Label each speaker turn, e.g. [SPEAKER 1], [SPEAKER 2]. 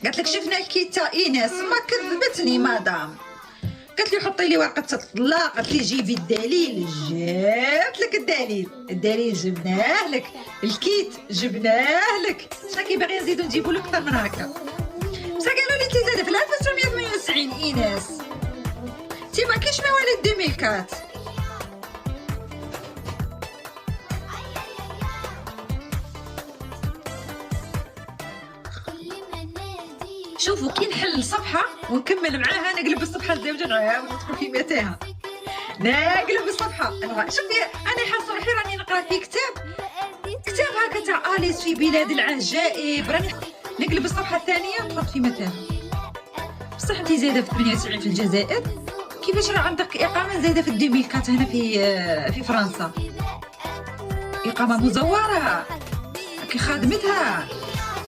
[SPEAKER 1] قالت لك شفنا كيتا ايناس، ما كذبتني مدام. قالت لي حطي لي ورقه الطلاق، قالت لي جيبي الدليل، جبت لك الدليل، الدليل جبناه لك، الكيت جبناه لك، شنو باغي نزيدو نجيبو لك اكثر من هكا. بصح قالوا لي انت زاده في 1998 ايناس، انت ما كاينش مواليد 2004. شوفوا كي نحل صفحه ونكمل معاها، نقلب الصفحه الزوجه نعاود ندخل في متاهه، نقلب الصفحه. شوفي انا حاسه روحي راني نقرا في كتاب هكا تاع اليس في بلاد العجائب، راني نقلب الصفحه الثانيه نحط في متاهه. بصح انت زايده في 98 في الجزائر، كيفاش راه عندك اقامه زايده في 2004 هنا في فرنسا؟ اقامه مزوره كي خادمتها.